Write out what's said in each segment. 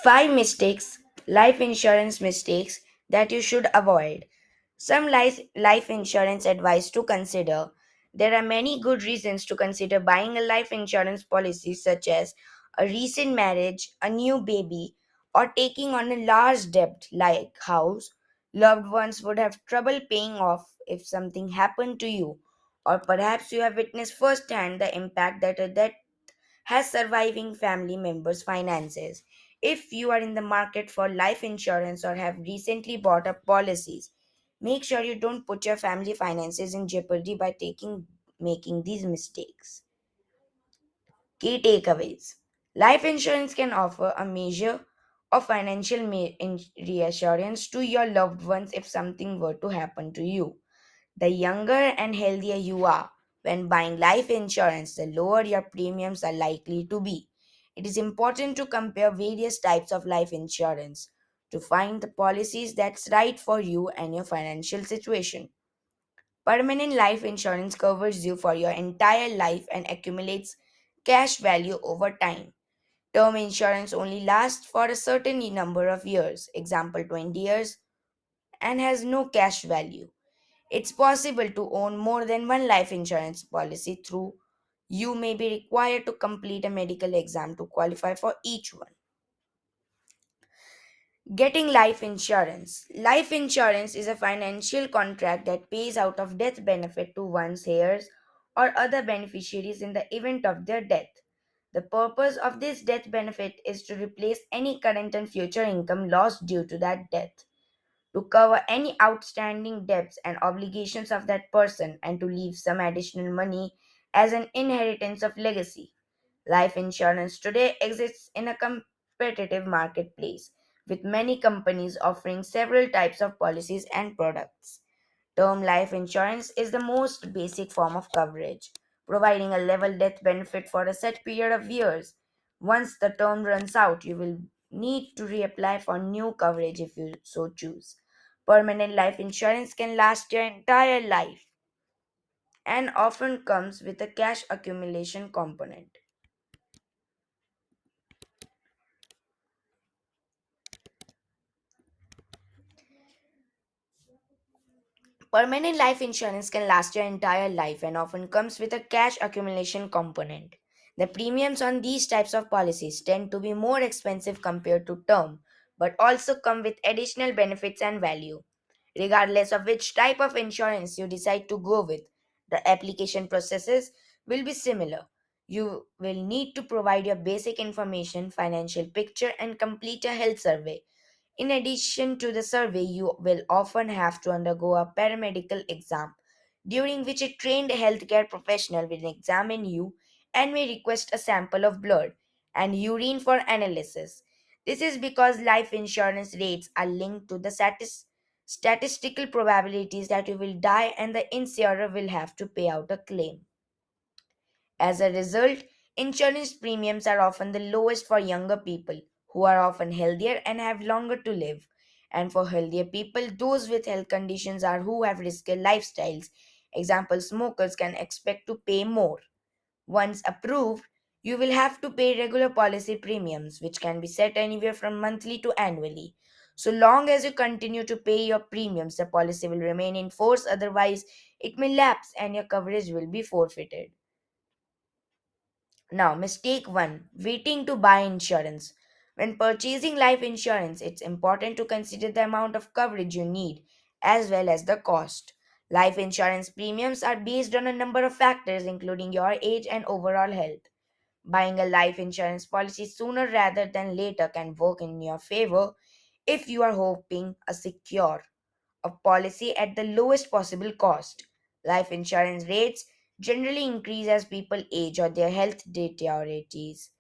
Five mistakes, life insurance mistakes that you should avoid. Some life insurance advice to consider. There are many good reasons to consider buying a life insurance policy, such as a recent marriage, a new baby, or taking on a large debt like house. Loved ones would have trouble paying off if something happened to you, or perhaps you have witnessed firsthand the impact that a debt has surviving family members' finances. If you are in the market for life insurance or have recently bought up policies, make sure you don't put your family finances in jeopardy by taking making these mistakes. Key takeaways. Life insurance can offer a measure of financial reassurance to your loved ones if something were to happen to you. The younger and healthier you are when buying life insurance, the lower your premiums are likely to be. It is important to compare various types of life insurance to find the policies that's right for you and your financial situation. Permanent life insurance covers you for your entire life and accumulates cash value over time. Term insurance only lasts for a certain number of years, example 20 years, and has no cash value. It's possible to own more than one life insurance policy through you may be required to complete a medical exam to qualify for each one. Getting life insurance. Life insurance is a financial contract that pays out of death benefit to one's heirs or other beneficiaries in the event of their death. The purpose of this death benefit is to replace any current and future income lost due to that death, to cover any outstanding debts and obligations of that person, and to leave some additional money as an inheritance of legacy. Life insurance today exists in a competitive marketplace, with many companies offering several types of policies and products. Term life insurance is the most basic form of coverage, providing a level death benefit for a set period of years. Once the term runs out, you will need to reapply for new coverage if you so choose. Permanent life insurance can last your entire life and often comes with a cash accumulation component. Permanent life insurance can last your entire life and often comes with a cash accumulation component. The premiums on these types of policies tend to be more expensive compared to term, but also come with additional benefits and value. Regardless of which type of insurance you decide to go with, the application processes will be similar. You will need to provide your basic information, financial picture, and complete a health survey. In addition to the survey, you will often have to undergo a paramedical exam, during which a trained healthcare professional will examine you and may request a sample of blood and urine for analysis. This is because life insurance rates are linked to the statistical probabilities that you will die and the insurer will have to pay out a claim. As a result, insurance premiums are often the lowest for younger people who are often healthier and have longer to live. And for healthier people, those with health conditions are who have riskier lifestyles. Example, smokers can expect to pay more. Once approved, you will have to pay regular policy premiums, which can be set anywhere from monthly to annually. So long as you continue to pay your premiums, the policy will remain in force, otherwise, it may lapse and your coverage will be forfeited. Now, mistake one, waiting to buy insurance. When purchasing life insurance, it's important to consider the amount of coverage you need as well as the cost. Life insurance premiums are based on a number of factors, including your age and overall health. Buying a life insurance policy sooner rather than later can work in your favor if you are hoping a secure a policy at the lowest possible cost. Life insurance rates generally increase as people age or their health deteriorates,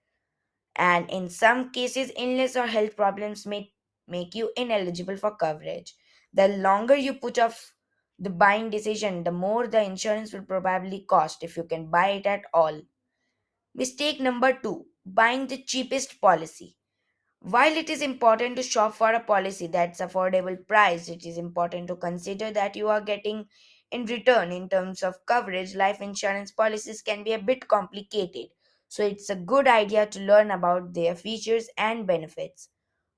and in some cases, illness or health problems may make you ineligible for coverage. The longer you put off the buying decision, the more the insurance will probably cost if you can buy it at all. Mistake number two, buying the cheapest policy. While it is important to shop for a policy that's affordable price, it is important to consider that you are getting in return in terms of coverage. Life insurance policies can be a bit complicated, so it's a good idea to learn about their features and benefits.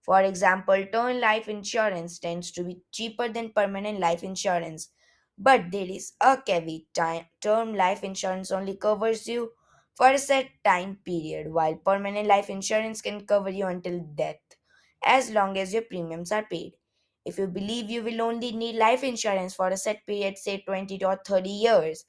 For example, term life insurance tends to be cheaper than permanent life insurance, but there is a caveat. Term life insurance only covers you for a set time period, while permanent life insurance can cover you until death, as long as your premiums are paid. If you believe you will only need life insurance for a set period, say 20 or 30 years,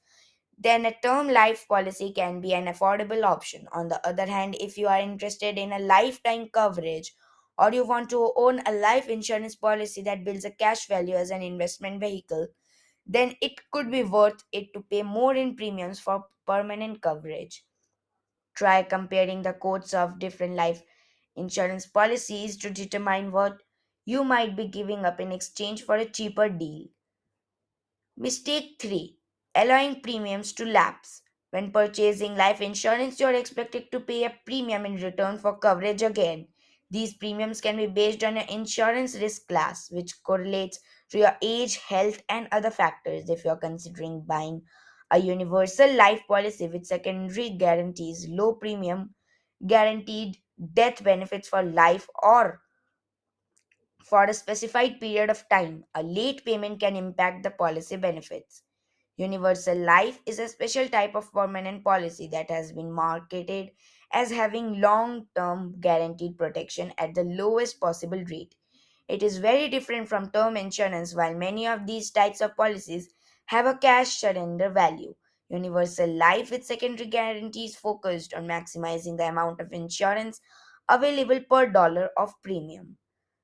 then a term life policy can be an affordable option. On the other hand, if you are interested in a lifetime coverage or you want to own a life insurance policy that builds a cash value as an investment vehicle, then it could be worth it to pay more in premiums for permanent coverage. Try comparing the quotes of different life insurance policies to determine what you might be giving up in exchange for a cheaper deal. Mistake 3: allowing premiums to lapse. When purchasing life insurance, you are expected to pay a premium in return for coverage again. These premiums can be based on your insurance risk class, which correlates to your age, health, and other factors. If you are considering buying a universal life policy with secondary guarantees, low premium, guaranteed death benefits for life, or for a specified period of time, a late payment can impact the policy benefits. Universal life is a special type of permanent policy that has been marketed as having long term guaranteed protection at the lowest possible rate. It is very different from term insurance. While many of these types of policies have a cash surrender value, universal life with secondary guarantees focused on maximizing the amount of insurance available per dollar of premium.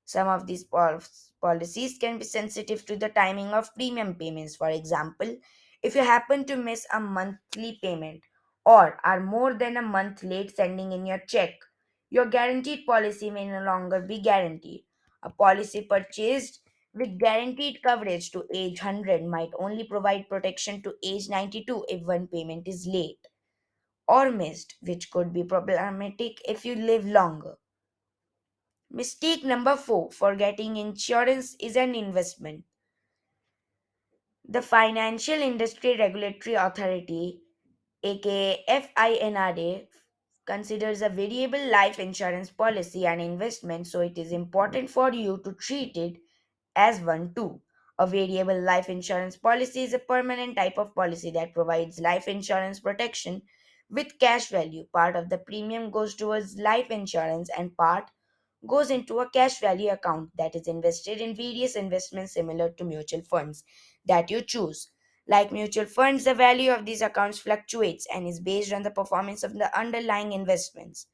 Some of these policies can be sensitive to the timing of premium payments. For example, if you happen to miss a monthly payment or are more than a month late sending in your check, your guaranteed policy may no longer be guaranteed. A policy purchased with guaranteed coverage to age 100 might only provide protection to age 92 if one payment is late or missed, which could be problematic if you live longer. Mistake number 4: forgetting insurance is an investment. The Financial Industry Regulatory Authority, aka FINRA, considers a variable life insurance policy an investment, so it is important for you to treat it as one too. A variable life insurance policy is a permanent type of policy that provides life insurance protection with cash value. Part of the premium goes towards life insurance and part goes into a cash value account that is invested in various investments similar to mutual funds that you choose. Like mutual funds, the value of these accounts fluctuates and is based on the performance of the underlying investments.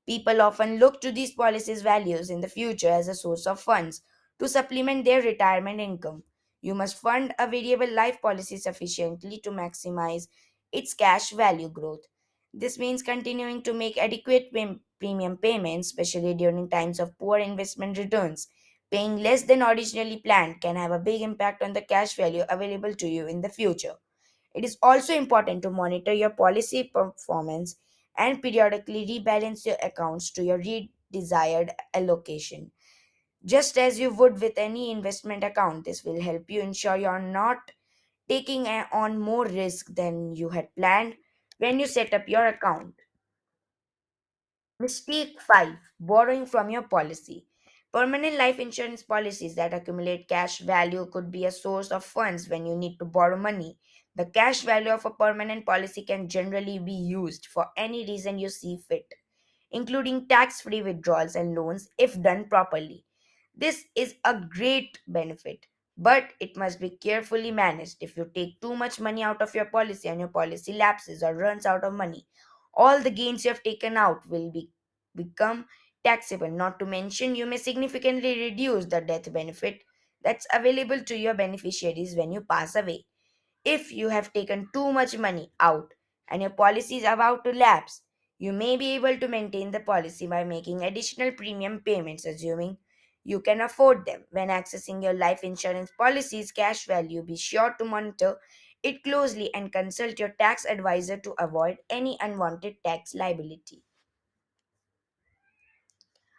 People often look to these policies' values in the future as a source of funds to supplement their retirement income. You must fund a variable life policy sufficiently to maximize its cash value growth. This means continuing to make adequate premium payments, especially during times of poor investment returns. Paying less than originally planned can have a big impact on the cash value available to you in the future. It is also important to monitor your policy performance and periodically rebalance your accounts to your desired allocation. Just as you would with any investment account, this will help you ensure you are not taking on more risk than you had planned when you set up your account. Mistake 5: borrowing from your policy. Permanent life insurance policies that accumulate cash value could be a source of funds when you need to borrow money. The cash value of a permanent policy can generally be used for any reason you see fit, including tax free withdrawals and loans if done properly. This is a great benefit, but it must be carefully managed. If you take too much money out of your policy and your policy lapses or runs out of money, all the gains you have taken out will become taxable. Not to mention, you may significantly reduce the death benefit that's available to your beneficiaries when you pass away. If you have taken too much money out and your policy is about to lapse, you may be able to maintain the policy by making additional premium payments, assuming you can afford them. When accessing your life insurance policy's cash value, be sure to monitor it closely and consult your tax advisor to avoid any unwanted tax liability.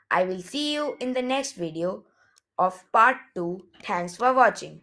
I will see you in the next video of part 2. Thanks for watching.